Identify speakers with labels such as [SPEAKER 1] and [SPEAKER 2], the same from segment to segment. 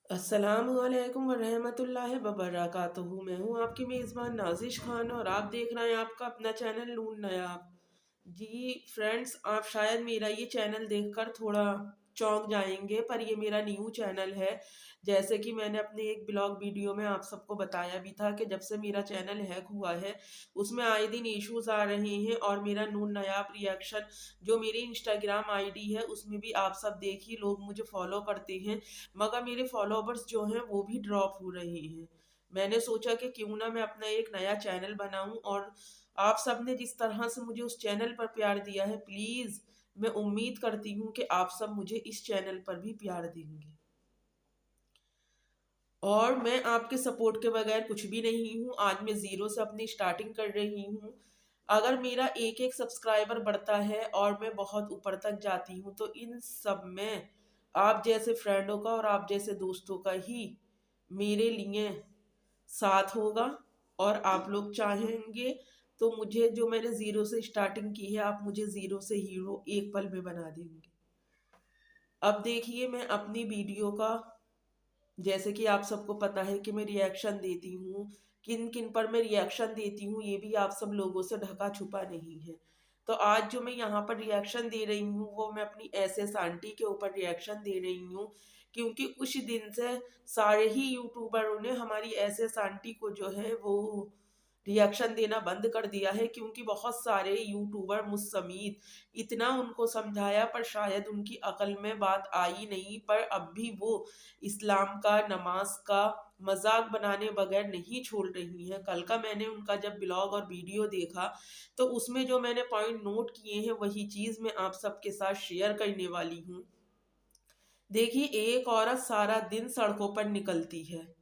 [SPEAKER 1] अस्सलामुअलैकुम वरहमतुल्लाहि वबरकातुहू। मैं हूँ आपकी मेज़बान नाजिश खान और आप देख रहे हैं आपका अपना चैनल नून नयाब। जी फ्रेंड्स, आप शायद मेरा ये चैनल देखकर थोड़ा चौंक जाएंगे, पर ये मेरा न्यू चैनल है। जैसे कि मैंने अपने एक ब्लॉग वीडियो में आप सबको बताया भी था कि जब से मेरा चैनल हैक हुआ है उसमें आए दिन इश्यूज आ रहे हैं, और मेरा नून नयाब रिएक्शन जो मेरी इंस्टाग्राम आईडी है उसमें भी आप सब देखिए, लोग मुझे फॉलो करते हैं मगर मेरे फॉलोवर्स जो हैं वो भी ड्रॉप हो रहे हैं। मैंने सोचा कि क्यों ना मैं अपना एक नया चैनल बनाऊं, और आप सब ने जिस तरह से मुझे उस चैनल पर प्यार दिया है, प्लीज़ मैं उम्मीद करती हूँ कि आप सब मुझे इस चैनल पर भी प्यार देंगे। और मैं आपके सपोर्ट के बगैर कुछ भी नहीं हूँ। आज मैं ज़ीरो से अपनी स्टार्टिंग कर रही हूँ। अगर मेरा एक एक सब्सक्राइबर बढ़ता है और मैं बहुत ऊपर तक जाती हूँ तो इन सब में आप जैसे फ्रेंडों का और आप जैसे दोस्तों का ही मेरे लिए साथ होगा। और आप लोग चाहेंगे तो मुझे, जो मैंने ज़ीरो से स्टार्टिंग की है, आप मुझे ज़ीरो से हीरो एक पल में बना देंगे। अब देखिए, मैं अपनी वीडियो का, जैसे कि आप सबको पता है कि मैं रिएक्शन देती हूँ, किन किन पर मैं रिएक्शन देती हूँ ये भी आप सब लोगों से ढका छुपा नहीं है। तो आज जो मैं यहाँ पर रिएक्शन दे रही हूँ वो मैं अपनी एसएस आंटी के ऊपर रिएक्शन दे रही हूँ, क्योंकि कुछ दिन से सारे ही यूट्यूबरों ने हमारी एसएस आंटी को जो है वो रिएक्शन देना बंद कर दिया है, क्योंकि बहुत सारे यूट्यूबर मुझ समेत इतना उनको समझाया पर शायद उनकी अकल में बात आई नहीं, पर अब भी वो इस्लाम का, नमाज का मजाक बनाने बगैर नहीं छोड़ रही हैं। कल का मैंने उनका जब ब्लॉग और वीडियो देखा तो उसमें जो मैंने पॉइंट नोट किए हैं वही चीज़ मैं आप सबके साथ शेयर करने वाली हूँ। देखिए, एक औरत सारा दिन सड़कों पर निकलती है,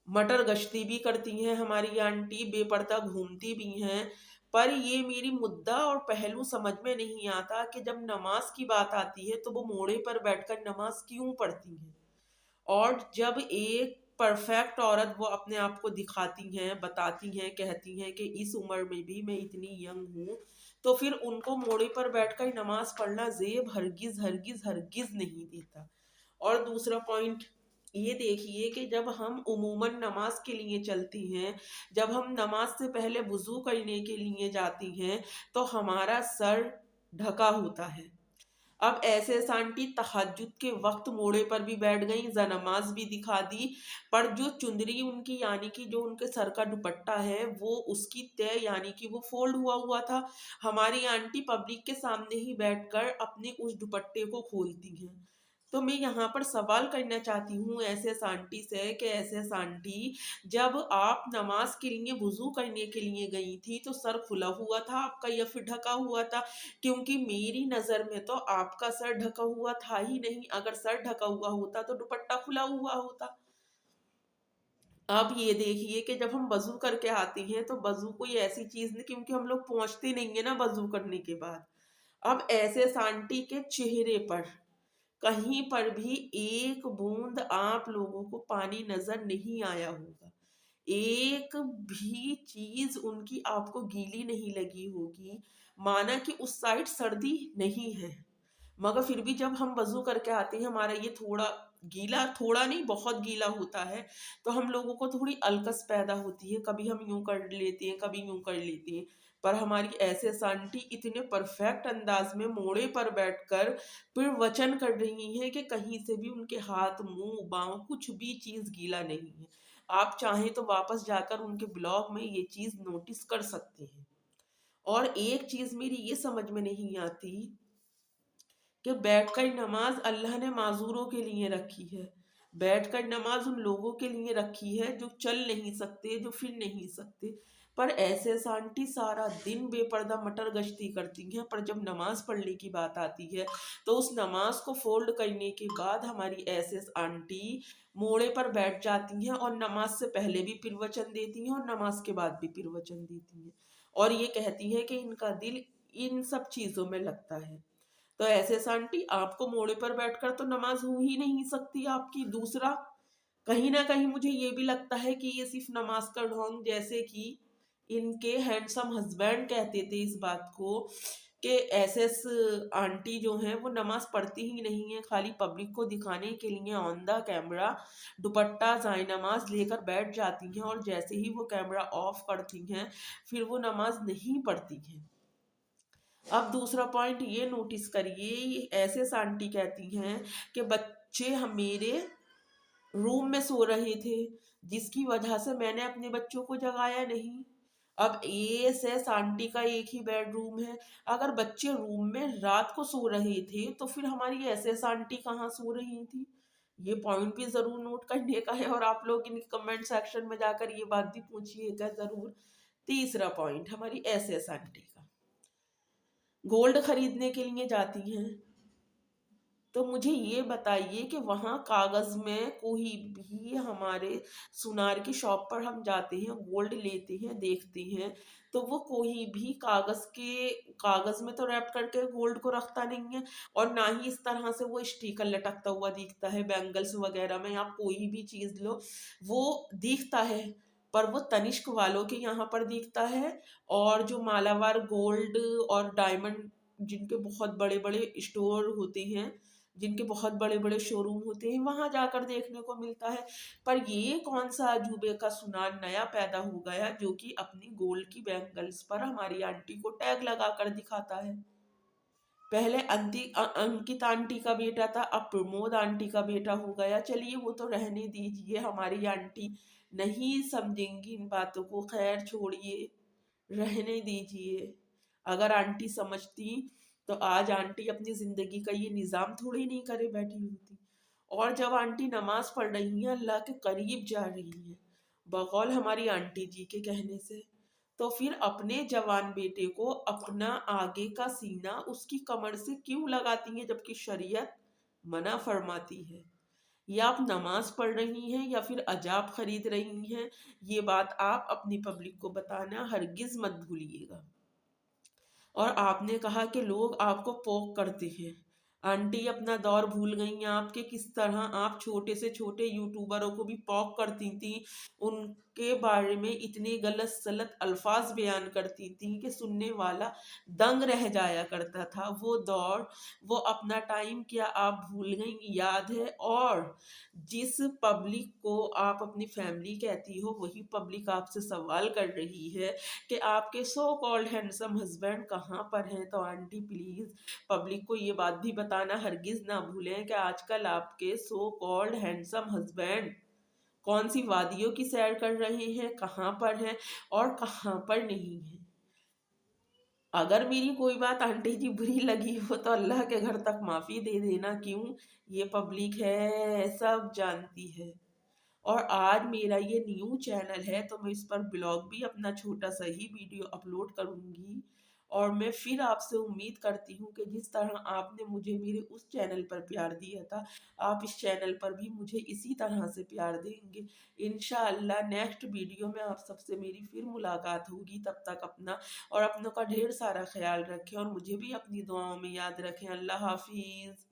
[SPEAKER 1] मटर गश्ती भी करती हैं हमारी आंटी, बेपर्दा घूमती भी हैं, पर ये मेरी मुद्दा और पहलू समझ में नहीं आता कि जब नमाज की बात आती है तो वो मोड़े पर बैठकर नमाज क्यों पढ़ती हैं। और जब एक परफेक्ट औरत वो अपने आप को दिखाती हैं, बताती हैं, कहती हैं कि इस उम्र में भी मैं इतनी यंग हूँ, तो फिर उनको मोड़े पर बैठकर नमाज पढ़ना जेब हरगिज हरगिज हरगिज नहीं देता। और दूसरा पॉइंट ये देखिए कि जब हम उमूमन नमाज के लिए चलती हैं, जब हम नमाज से पहले वुजू करने के लिए जाती हैं, तो हमारा सर ढका होता है। अब ऐसे आंटी तहज्जुद के वक्त मोड़े पर भी बैठ गई, नमाज भी दिखा दी, पर जो चुंदरी उनकी, यानी कि जो उनके सर का दुपट्टा है, वो उसकी तय यानी कि वो फोल्ड हुआ हुआ था। हमारी आंटी पब्लिक के सामने ही बैठकर अपने उस दुपट्टे को खोलती हैं। तो मैं यहाँ पर सवाल करना चाहती हूँ ऐसे आंटी से कि ऐसे आंटी, जब आप नमाज के लिए वुजू करने के लिए गई थी तो सर खुला हुआ था आपका या फिर ढका हुआ था? क्योंकि मेरी नज़र में तो आपका सर ढका हुआ था ही नहीं। अगर सर ढका हुआ होता तो दुपट्टा खुला हुआ होता। अब ये देखिए कि जब हम वज़ू करके आते हैं तो वज़ू कोई ऐसी चीज़ नहीं, क्योंकि हम लोग पहुँचते नहीं है ना वज़ू करने के बाद। अब ऐसे आंटी के चेहरे पर कहीं पर भी एक बूंद आप लोगों को पानी नज़र नहीं आया होगा। एक भी चीज़ उनकी आपको गीली नहीं लगी होगी, माना कि उस साइड सर्दी नहीं है। मगर फिर भी जब हम वज़ू करके आते हैं, हमारा ये थोड़ा गीला, थोड़ा नहीं बहुत गीला होता है, तो हम लोगों को थोड़ी अलकस पैदा होती है, कभी हम यूँ कर लेते हैं, कभी यूँ कर लेते हैं। पर हमारी ऐसे आंटी इतने परफेक्ट अंदाज में मोड़े पर बैठकर फिर वचन कर रही हैं कि कहीं से भी उनके हाथ, मुँह, बाँह कुछ भी चीज़ गीला नहीं है। आप चाहें तो वापस जाकर उनके ब्लॉग में ये चीज़ नोटिस कर सकते हैं। और एक चीज़ मेरी ये समझ में नहीं आती कि बैठकर नमाज अल्लाह ने माजूरों के लिए रखी है। बैठकर नमाज उन लोगों के लिए रखी है जो चल नहीं सकते, जो फिर नहीं सकते। पर ऐसे आंटी सारा दिन बेपर्दा मटर गश्ती करती हैं, पर जब नमाज पढ़ने की बात आती है तो उस नमाज को फोल्ड करने के बाद हमारी ऐसे आंटी मोड़े पर बैठ जाती हैं, और नमाज से पहले भी प्रवचन देती हैं और नमाज के बाद भी प्रवचन देती हैं, और ये कहती हैं कि इनका दिल इन सब चीज़ों में लगता है। तो ऐसे आंटी, आपको मोड़े पर बैठकर तो नमाज हो ही नहीं सकती आपकी। दूसरा, कहीं ना कहीं मुझे ये भी लगता है कि ये सिर्फ नमाज का ढोंग, जैसे कि इनके हैंडसम हस्बैंड कहते थे इस बात को कि एसएस आंटी जो हैं वो नमाज पढ़ती ही नहीं है, खाली पब्लिक को दिखाने के लिए ऑन द कैमरा दुपट्टा जाए नमाज लेकर बैठ जाती हैं, और जैसे ही वो कैमरा ऑफ करती हैं फिर वो नमाज नहीं पढ़ती हैं। अब दूसरा पॉइंट ये नोटिस करिए, एसएस आंटी कहती हैं कि बच्चे हम मेरे रूम में सो रहे थे, जिसकी वजह से मैंने अपने बच्चों को जगाया नहीं। अब एएसएस आंटी का एक ही बेडरूम है, अगर बच्चे रूम में रात को सो रहे थे तो फिर हमारी एसएस आंटी कहाँ सो रही थी? ये पॉइंट भी जरूर नोट करने का है, और आप लोग इन कमेंट सेक्शन में जाकर ये बात भी पूछिएगा जरूर। तीसरा पॉइंट हमारी एसएस आंटी का, गोल्ड खरीदने के लिए जाती हैं, तो मुझे ये बताइए कि वहाँ कागज़ में कोई भी, हमारे सुनार की शॉप पर हम जाते हैं, गोल्ड लेते हैं, देखते हैं, तो वो कोई भी कागज़ में तो रैप करके गोल्ड को रखता नहीं है, और ना ही इस तरह से वो स्टिकर लटकता हुआ दिखता है बैंगल्स वगैरह में। आप कोई भी चीज़ लो वो दिखता है, पर वो तनिष्क वालों के यहाँ पर दिखता है, और जो मालाबार गोल्ड और डायमंड जिनके बहुत बड़े बड़े स्टोर होते हैं, जिनके बहुत बड़े बड़े शोरूम होते हैं, वहां जाकर देखने को मिलता है। पर ये कौन सा अजूबे का सुनार नया पैदा हो गया जो कि अपनी गोल्ड की बैंगल्स पर हमारी आंटी को टैग लगा कर दिखाता है? पहले अंकित आंटी का बेटा था, अब प्रमोद आंटी का बेटा हो गया। चलिए वो तो रहने दीजिए, हमारी आंटी नहीं समझेंगी इन बातों को, खैर छोड़िए, रहने दीजिए। अगर आंटी समझती तो आज आंटी अपनी जिंदगी का ये निजाम थोड़ी नहीं करे बैठी होती। और जब आंटी नमाज पढ़ रही है, अल्लाह के करीब जा रही है बकौल हमारी आंटी जी के कहने से, तो फिर अपने जवान बेटे को अपना आगे का सीना उसकी कमर से क्यों लगाती हैं, जबकि शरीयत मना फरमाती है? या आप नमाज पढ़ रही हैं या फिर अजाब खरीद रही हैं, ये बात आप अपनी पब्लिक को बताना हरगिज मत भूलिएगा। और आपने कहा कि लोग आपको पोक करते हैं, आंटी अपना दौर भूल गई हैं आपके, किस तरह आप छोटे से छोटे यूट्यूबरों को भी पोक करती थी, उनके बारे में इतने गलत सलत अल्फाज बयान करती थी कि सुनने वाला दंग रह जाया करता था। वो दौर, वो अपना टाइम क्या आप भूल गई? याद है? और जिस पब्लिक को आप अपनी फैमिली कहती हो, वही पब्लिक आपसे सवाल कर रही है कि आपके सो कॉल्ड हैंडसम हस्बैंड कहाँ पर हैं। तो आंटी प्लीज पब्लिक को ये बात भी बताना हरगिज ना भूलें कि आजकल आपके सो कॉल्ड हैंडसम हस्बैंड कौन सी वादियों की सैर कर रहे हैं, कहाँ पर हैं और कहाँ पर नहीं है। अगर मेरी कोई बात आंटी जी बुरी लगी हो तो अल्लाह के घर तक माफ़ी दे देना, क्यों, ये पब्लिक है, सब जानती है। और आज मेरा ये न्यू चैनल है तो मैं इस पर ब्लॉग भी अपना छोटा सा ही वीडियो अपलोड करूँगी, और मैं फिर आपसे उम्मीद करती हूँ कि जिस तरह आपने मुझे मेरे उस चैनल पर प्यार दिया था, आप इस चैनल पर भी मुझे इसी तरह से प्यार देंगे। इंशाअल्लाह नेक्स्ट वीडियो में आप सबसे मेरी फिर मुलाकात होगी। तब तक अपना और अपनों का ढेर सारा ख्याल रखें, और मुझे भी अपनी दुआओं में याद रखें। अल्लाह हाफिज़।